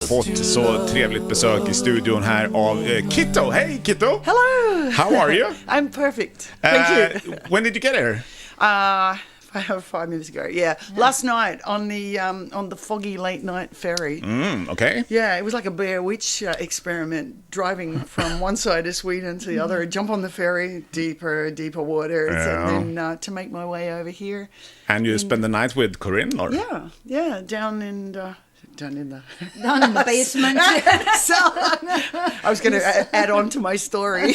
Fått så trevligt besök i studion här av Kitto. Hey Kitto! Hello! How are you? I'm perfect. Thank you. When did you get here? 5 minutes ago. Yeah, last night on the foggy late night ferry. Okay. Yeah, it was like a Blair Witch experiment, driving from one side of Sweden to the other. Jump on the ferry, deeper waters, and then to make my way over here. And you spend the night with Corinne, or? Yeah, down in the basement. So I was going to add on to my story.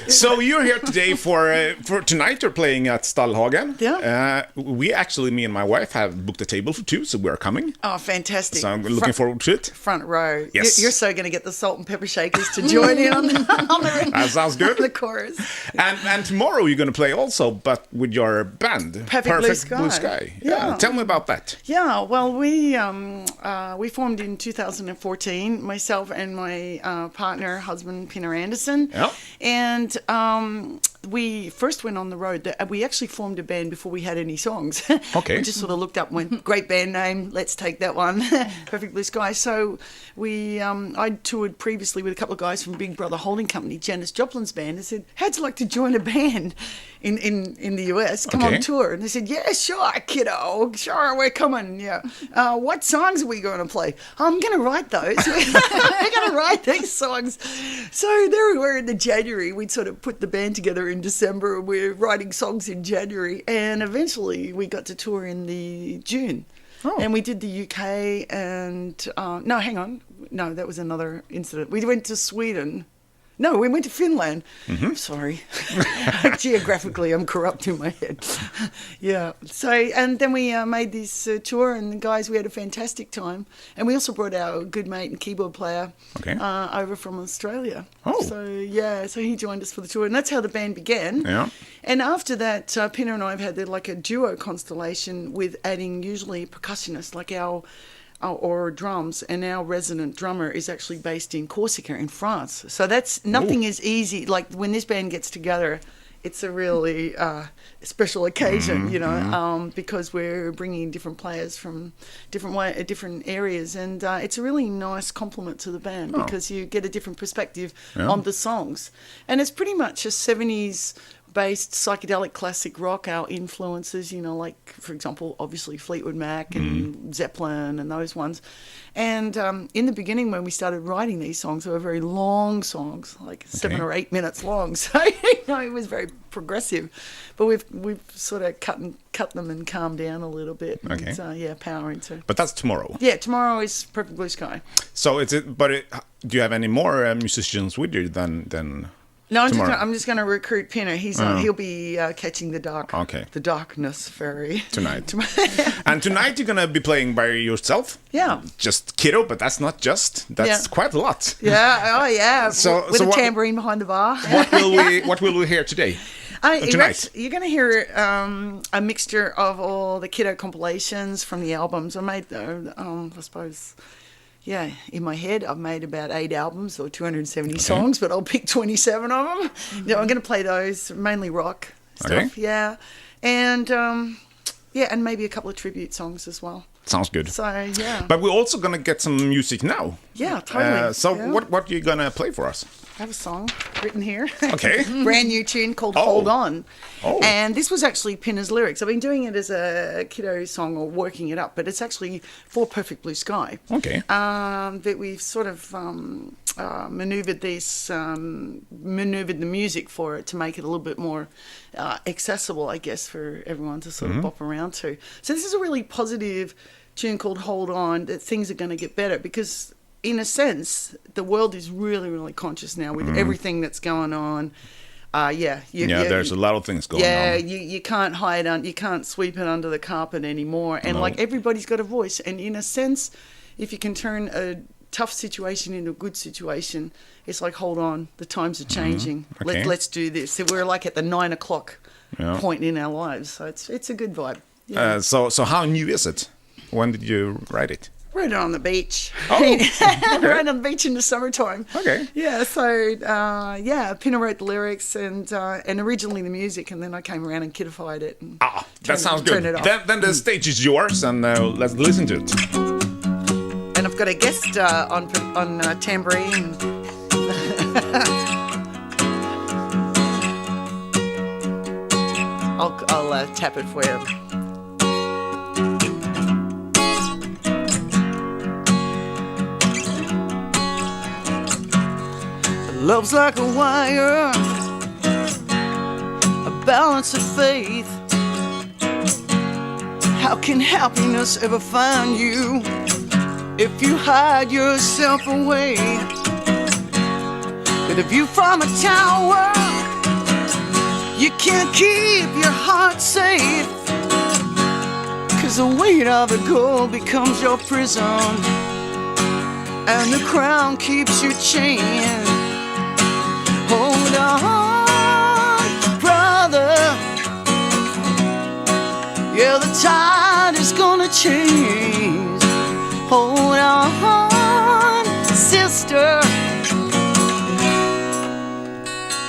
So you're here today for tonight. You're playing at Stallhagen. Yeah. Me and my wife have booked a table for two, so we're coming. Oh, fantastic! So I'm looking forward to it. Front row. Yes. You're so going to get the salt and pepper shakers to join in on the That sounds good. the chorus. And tomorrow you're going to play also, but with your band, Perfect Blue Sky. Yeah. Tell me about that. Yeah. Well, we formed in 2014. Myself and my husband, Pinner Anderson. Yeah. And we first went on the road. We actually formed a band before we had any songs. Okay. We just sort of looked up and went, great band name, let's take that one. Perfect Blue Sky. So I toured previously with a couple of guys from Big Brother Holding Company, Janis Joplin's band. I said, how'd you like to join a band in the US? Come on tour. And they said, yeah, sure, kiddo. Sure, we're coming. Yeah. What songs are we going to play? I'm going to write those. We're going to write these songs. So there we were in the January. We'd sort of put the band together in December. We're writing songs in January. And eventually we got to tour in the June. Oh. And we did the UK and... no, hang on. No, that was another incident. We went to Sweden. No, we went to Finland. Mm-hmm. Sorry. Geographically, I'm corrupt in my head. Yeah. So, and then we made this tour, and the guys, we had a fantastic time. And we also brought our good mate and keyboard player over from Australia. Oh. So he joined us for the tour, and that's how the band began. Yeah. And after that, Pinner and I have had like a duo constellation with adding usually percussionists, like or drums, and our resident drummer is actually based in Corsica in France. So that's nothing is easy. Like when this band gets together, it's a really special occasion, because we're bringing different players from different areas, and it's a really nice compliment to the band because you get a different perspective on the songs, and it's pretty much a 70s based psychedelic classic rock, our influences, like, for example, obviously Fleetwood Mac and Zeppelin and those ones. And in the beginning when we started writing these songs, they were very long songs, like 7 or 8 minutes long. So, it was very progressive. But we've sort of cut them and calmed down a little bit. Okay. And, power into... But that's tomorrow. Yeah, tomorrow is Perfect Blue Sky. So do you have any more musicians with you than No, I'm just going to recruit Pinner. He'll be catching the darkness ferry tonight. And tonight you're going to be playing by yourself. Yeah, just Kitto, but that's not just. That's quite a lot. Yeah. Oh, yeah. With a tambourine behind the bar. What will we hear today? Tonight you're going to hear a mixture of all the Kitto compilations from the albums I made. I suppose. Yeah, in my head, I've made about 8 albums or 270 songs, but I'll pick 27 of them. Mm-hmm. I'm going to play those, mainly rock stuff, and and maybe a couple of tribute songs as well. Sounds good. So, yeah. But we're also going to get some music now. Yeah, totally. What are you going to play for us? I have a song written here. Okay. Brand new tune called Hold On. Oh. And this was actually Pinner's lyrics. I've been doing it as a Kitto song or working it up, but it's actually for Perfect Blue Sky. Okay. That we've sort of maneuvered the music for it to make it a little bit more accessible, I guess, for everyone to sort of bop around to. So this is a really positive tune called Hold On, that things are going to get better because... in a sense, the world is really, really conscious now with everything that's going on. There's a lot of things going on. Yeah, you can't hide you can't sweep it under the carpet anymore. And everybody's got a voice. And in a sense, if you can turn a tough situation into a good situation, it's like, hold on, the times are changing. Okay. Let's do this. So we're like at the 9 o'clock point in our lives. So it's a good vibe. Yeah. So how new is it? When did you write it? Wrote it on the beach. Oh, okay. Right on the beach in the summertime. Okay. Yeah, so, Pinner wrote the lyrics and originally the music, and then I came around and kiddified it. And that sounds good. Then the stage is yours, and let's listen to it. And and I've got a guest on tambourine. I'll tap it for you. Love's like a wire, a balance of faith. How can happiness ever find you if you hide yourself away? But if you from a tower, you can't keep your heart safe, 'cause the weight of the gold becomes your prison, and the crown keeps you chained. Hold on, brother. Yeah, the tide is gonna change. Hold on, sister.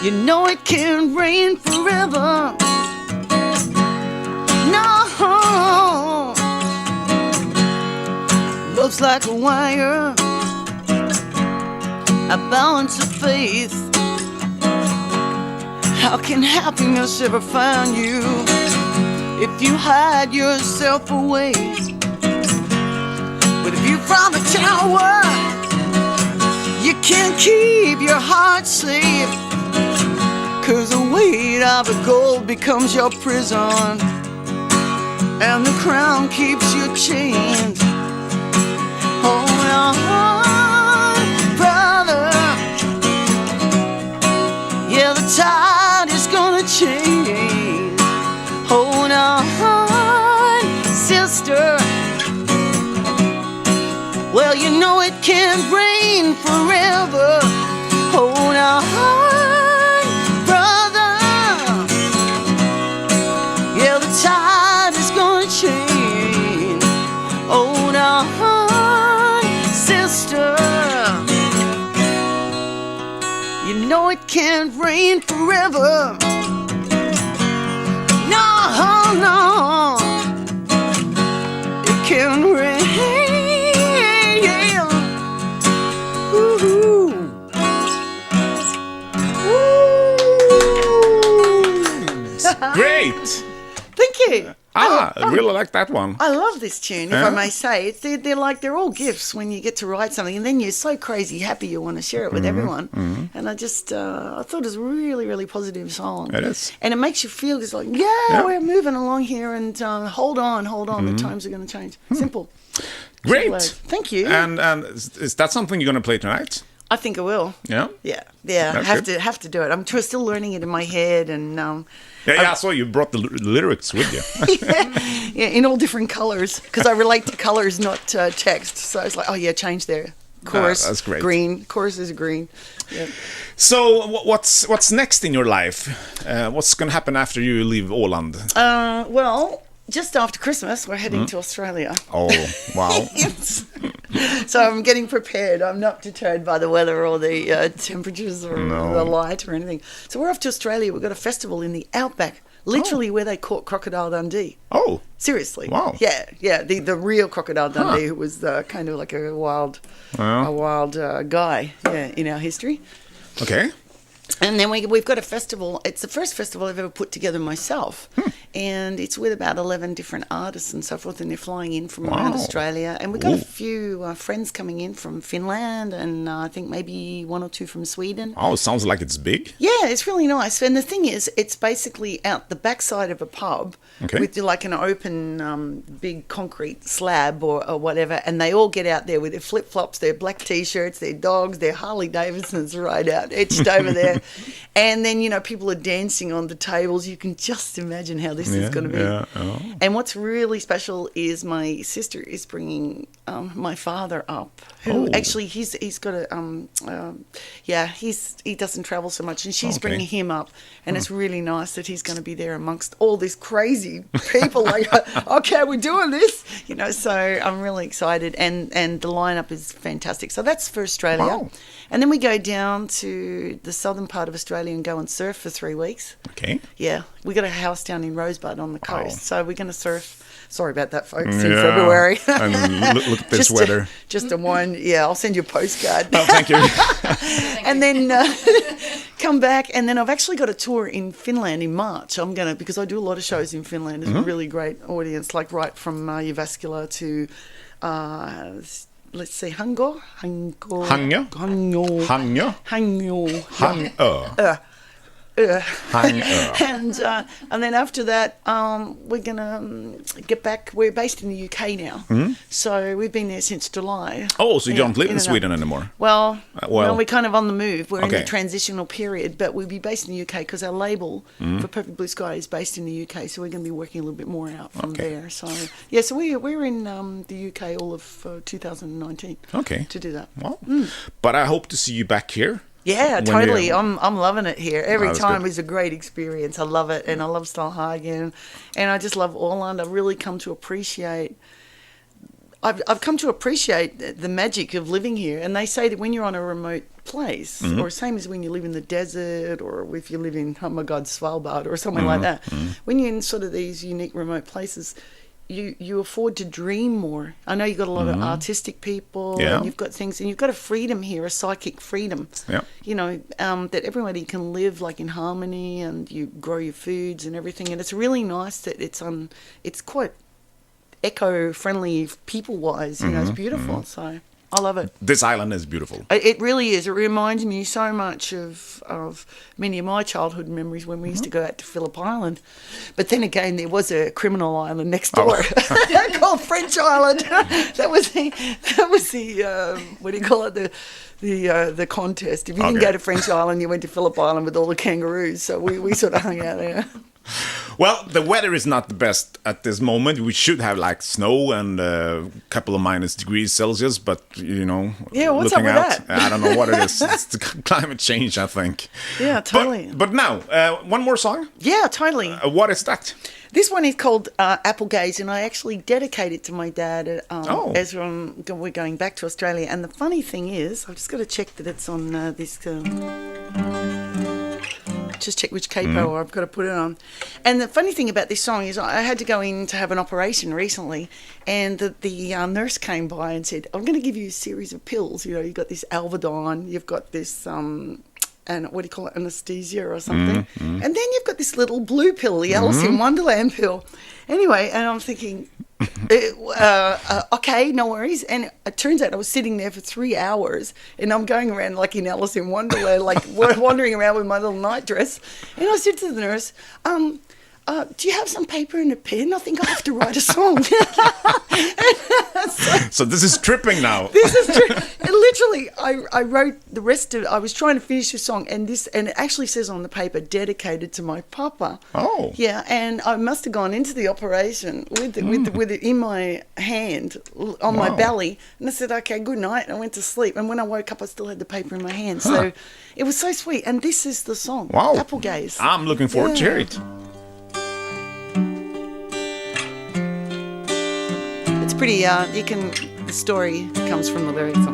You know it can't rain forever. No. Love's like a wire, a balance of faith. How can happiness ever find you if you hide yourself away? But if you from a tower, you can't keep your heart safe, 'cause the weight of the gold becomes your prison, and the crown keeps you chained. Hold on, brother. Yeah, the tide is gonna change. Hold on, sister. Well, you know it can't rain forever. Hold on, brother. Yeah, the tide is gonna change. Hold on, sister. You know it can't rain forever. No, no. It can't rain. Ooh. Great. Thank you. I really like that one. I love this tune, if I may say. They're all gifts when you get to write something, and then you're so crazy happy you want to share it with everyone. And I just, I thought it was a really, really positive song. It is. And it makes you feel, it's like, yeah, we're moving along here, and hold on, the times are going to change. Simple. Great. Thank you. And is that something you're going to play tonight? I think I will. Yeah? Yeah. That's Have to do it. I'm still learning it in my head, and Yeah, I saw you brought the lyrics with you. yeah, in all different colours, because I relate to colours, not text. So it's like, oh yeah, change there. Chorus, that's great. Green. Chorus is green. Yeah. So what's next in your life? What's going to happen after you leave Åland? Well, just after Christmas, we're heading to Australia. Oh, wow. Yes. So I'm getting prepared. I'm not deterred by the weather or the temperatures or the light or anything. So we're off to Australia. We've got a festival in the outback, literally where they caught Crocodile Dundee. Oh. Seriously. Wow. Yeah. The real Crocodile Dundee, who was kind of like a wild guy in our history. Okay. And then we've got a festival. It's the first festival I've ever put together myself. And it's with about 11 different artists and so forth. And they're flying in from around Australia. And we've got a few friends coming in from Finland. And I think maybe one or two from Sweden. Oh, sounds like it's big. Yeah, it's really nice. And the thing is, it's basically out the backside of a pub with like an open big concrete slab or whatever. And they all get out there with their flip-flops, their black T-shirts, their dogs, their Harley-Davidsons right out, etched over there. And then, people are dancing on the tables. You can just imagine how this is going to be. Yeah. Oh. And what's really special is my sister is bringing my father up, who actually he's got a he doesn't travel so much, and she's bringing him up, and it's really nice that he's going to be there amongst all this crazy people. Like, okay, we're doing this. So I'm really excited, and the lineup is fantastic. So that's for Australia. Wow. And then we go down to the southern part of Australia and go and surf for 3 weeks. Okay. Yeah, we got a house down in Rosebud on the coast, so we're going to surf. Sorry about that, folks. In Yeah. February. And look at this weather. Just a one. Yeah, I'll send you a postcard. Oh, thank you. And then come back, and then I've actually got a tour in Finland in March. Because I do a lot of shows in Finland. It's a really great audience, like right from Jyväskylä to, let's see, Hangö. Hangö? And then after that, we're gonna get back. We're based in the UK now, so we've been there since July. Oh, so you don't live in Sweden anymore? Well, we're kind of on the move. We're in Okay. the transitional period, but we'll be based in the UK because our label for Perfect Blue Sky is based in the UK. So we're going to be working a little bit more out from there. So yeah, so we're in the UK all of 2019. Okay. To do that. Well, but I hope to see you back here. Yeah, When totally. you- I'm loving it here. Every that's time good. is a great experience. I love it, and I love Stallhagen, and I just love Åland. I've really come to appreciate. I've come to appreciate the magic of living here. And they say that when you're on a remote place, or same as when you live in the desert, or if you live in, oh my God, Svalbard or somewhere like that, when you're in sort of these unique remote places, you afford to dream more. I know you've got a lot of artistic people, Yeah. and you've got things, and you've got a freedom here, a psychic freedom. Yeah. That everybody can live like in harmony, and you grow your foods and everything. And it's really nice that it's quite eco-friendly people-wise. It's beautiful. So I love it. This island is beautiful. It really is. It reminds me so much of many of my childhood memories when we used to go out to Phillip Island. But then again, there was a criminal island next door called French Island. That was the what do you call it? The contest. If you didn't go to French Island, you went to Phillip Island with all the kangaroos. So we sort of hung out there. Well, the weather is not the best at this moment. We should have like snow and a couple of -degrees Celsius, but Yeah, what's looking up with out, that? I don't know what it is. It's the climate change, I think. Yeah, totally. But now, one more song. Yeah, totally. What is that? This one is called Apple Gaze, and I actually dedicate it to my dad as we're going back to Australia. And the funny thing is, I've just got to check that it's on this... just check which capo I've got to put it on. And the funny thing about this song is I had to go in to have an operation recently, and the nurse came by and said, I'm going to give you a series of pills. You've got this Alvedon, you've got this... and what do you call it, anesthesia or something. And then you've got this little blue pill, the Alice in Wonderland pill. Anyway, and I'm thinking, okay, no worries. And it turns out I was sitting there for 3 hours, and I'm going around like in Alice in Wonderland, like wandering around with my little night dress. And I said to the nurse, do you have some paper and a pen? I think I have to write a song. So this is tripping now. This is true. And literally, I wrote the rest of it. I was trying to finish the song, and it actually says on the paper, dedicated to my papa. Oh. Yeah, and I must have gone into the operation with it in my hand, on my belly, and I said, okay, good night, and I went to sleep. And when I woke up, I still had the paper in my hand. So it was so sweet. And this is the song, Wow. Apple Gaze. I'm looking forward to hear it. It's pretty, the story comes from the lyrics.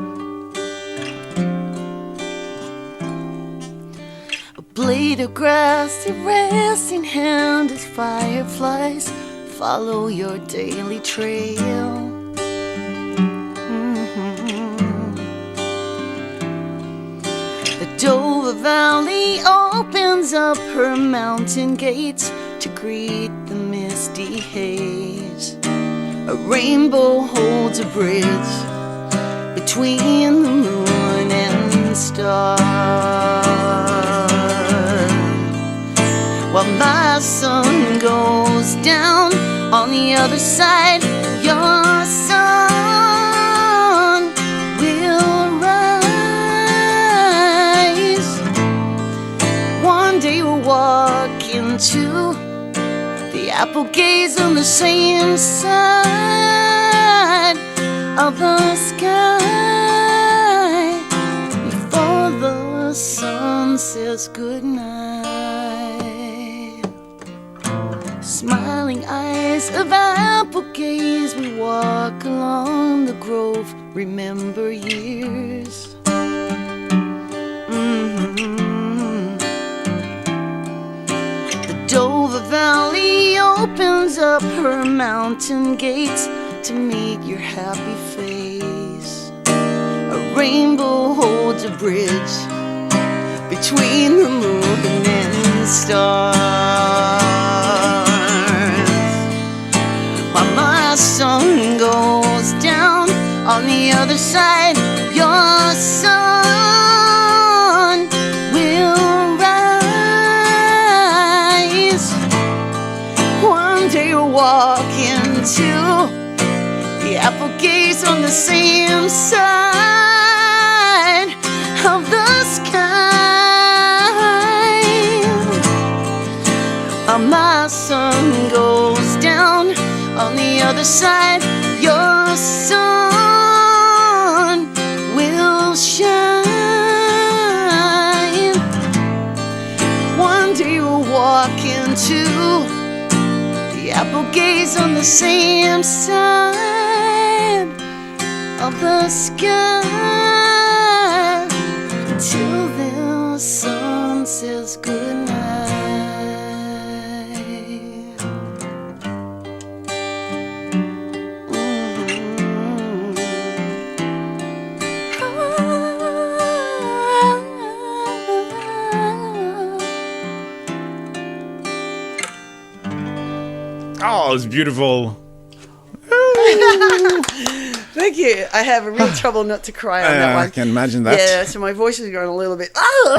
A blade of grass, a resting hand as fireflies follow your daily trail. The Dover Valley opens up her mountain gates to greet the misty haze. A rainbow holds a bridge between the moon and stars. While my sun goes down on the other side, your sun will rise. One day we'll walk into the Apple Gaze on the same side of the sky before the sun says goodnight. Smiling eyes of apple apple gaze, we walk along the grove, remember years. The Dover Valley opens up her mountain gates to meet your happy face. A rainbow holds a bridge between the moon and the stars. While my sun goes down on the other side, your sun will rise. One day you'll walk into the apple gaze on the same side of the sky. My sun goes down on the other side, your sun will shine. One day you'll walk into the apple gaze on the same side of the sky. Till the sun says goodnight. Oh, it's beautiful. Thank you. I have a real trouble not to cry on that one. I can imagine that. Yeah, so my voice is going a little bit.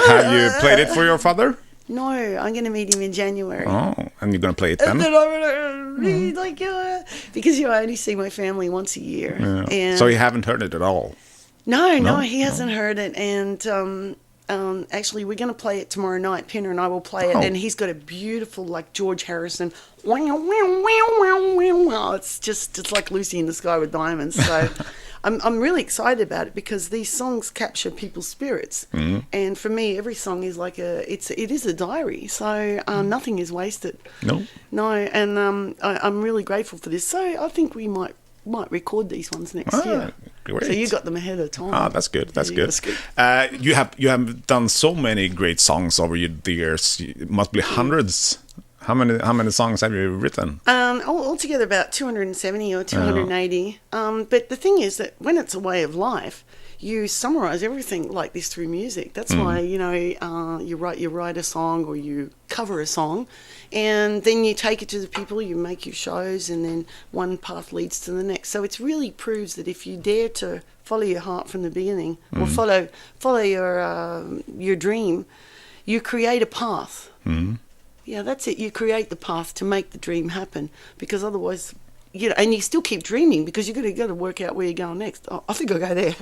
Have you played it for your father? No, I'm going to meet him in January. Oh, and you're going to play it then? And then I'm going to because I only see my family once a year. Yeah. And So you haven't heard it at all? No, he hasn't heard it. And actually, we're going to play it tomorrow night. Pinner and I will play it. Oh. And he's got a beautiful, like, George Harrison. It's like Lucy in the Sky with Diamonds. So I'm really excited about it because these songs capture people's spirits. Mm-hmm. And for me, every song is like it is a diary. So nothing is wasted. No. And I'm really grateful for this. So I think we might record these ones next year. Great. So you got them ahead of time. Ah, that's good. That's Yeah, good. that's good. You have done so many great songs over the years. It must be hundreds. How many songs have you written? Altogether about 270 or 280. But the thing is that when it's a way of life, you summarize everything like this through music. That's why, you write a song or you cover a song, and then you take it to the people, you make your shows, and then one path leads to the next. So it really proves that if you dare to follow your heart from the beginning, or follow your dream, you create a path. Yeah, that's it. You create the path to make the dream happen, because otherwise, and you still keep dreaming because you got to work out where you're going next. Oh, I think I'll go there,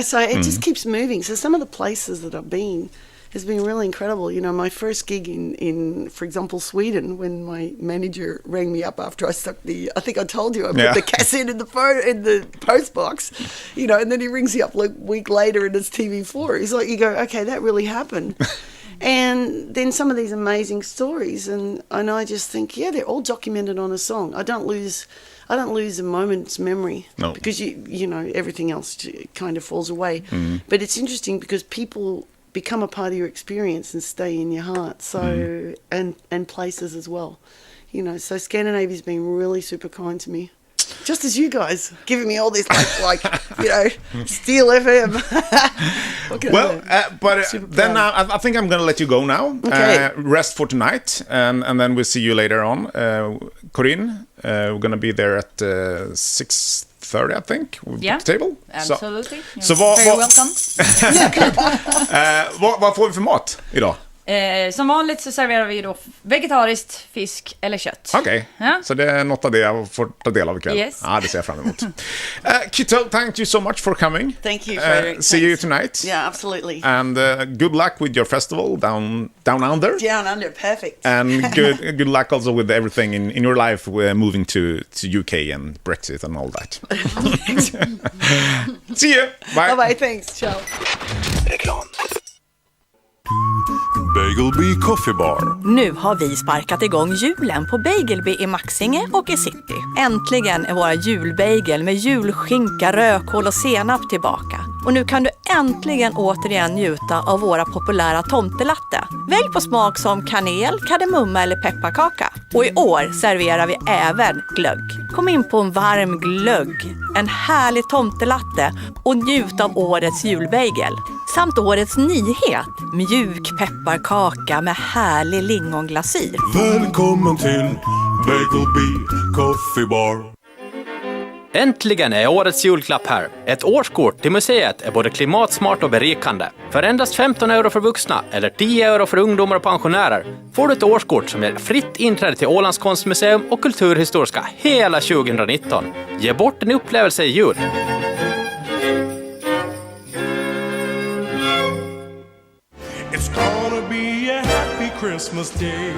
So it just keeps moving. So some of the places that I've been has been really incredible. My first gig in, for example, Sweden, when my manager rang me up after I stuck I think I told you, I put the cassette in the post box, and then he rings you up like a week later and it's TV4. He's like, you go, okay, that really happened. And then some of these amazing stories, and I just think, they're all documented on a song. I don't lose a moment's memory, because everything else kind of falls away. But it's interesting because people become a part of your experience and stay in your heart. So and places as well, So Scandinavia's been really super kind to me. Just as you guys giving me all this like SteelFM. But then I think I'm going to let you go now. Okay. Rest for tonight, and then we'll see you later on. Corinne, we're going to be there at 6:30, I think. Yeah, the table. absolutely. So very welcome. Vad får vi för mat idag? Som vanligt så serverar vi då vegetariskt, fisk eller kött. Okej, så det är något av det jag får ta del av ikväll. Yes. Ja, det ser jag fram emot. Kitto, thank you so much for coming. Thank you, Frederick. See you tonight. Yeah, absolutely. And good luck with your festival down under. Down under, perfect. And good luck also with everything in your life, moving to UK and Brexit and all that. See you. Bye. Bye, thanks. Ciao. Reklam. Bagel Bee Coffee Bar. Nu har vi sparkat igång julen på Bagel Bee i Maxinge och i City. Äntligen är våra julbagel med julskinka, rödkål och senap tillbaka. Och nu kan du äntligen återigen njuta av våra populära tomtelatte. Välj på smak som kanel, kardemumma eller pepparkaka. Och i år serverar vi även glögg. Kom in på en varm glögg, en härlig tomtelatte och njut av årets julbagel. Samt årets nyhet, mjuk pepparkaka med härlig lingonglasyr. Välkommen till Bagel Bee Coffee Bar. Äntligen är årets julklapp här. Ett årskort till museet är både klimatsmart och berikande. För endast 15 euro för vuxna eller 10 euro för ungdomar och pensionärer får du ett årskort som ger fritt inträde till Ålands konstmuseum och kulturhistoriska hela 2019. Ge bort en upplevelse i jul. It's gonna be a happy Christmas day.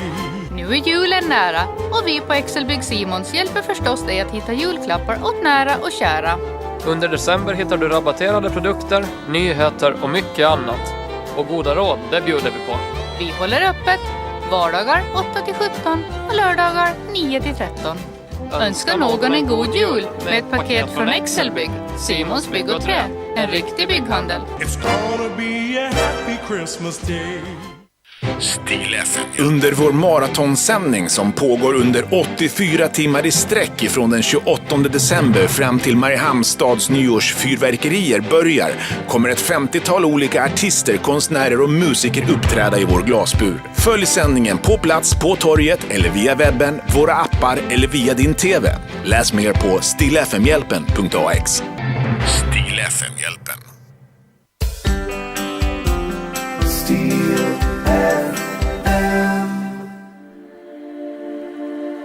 Nu är julen nära och vi på Excelbygg Simons hjälper förstås dig att hitta julklappar åt nära och kära. Under december hittar du rabatterade produkter, nyheter och mycket annat. Och goda råd, det bjuder vi på. Vi håller öppet vardagar 8-17 och lördagar 9-13. Önskar någon en god jul med ett paket från Excelbygg, Simons bygg och trä, en riktig bygghandel. It's gonna be a happy Christmas day. SteelFM. Under vår maratonsändning som pågår under 84 timmar i sträck ifrån den 28 december fram till Mariehamns stads nyårsfyrverkerier börjar kommer ett 50-tal olika artister, konstnärer och musiker uppträda i vår glasbur. Följ sändningen på plats på torget eller via webben, våra appar eller via din TV. Läs mer på steelfmhjälpen.ax. SteelFM-hjälpen.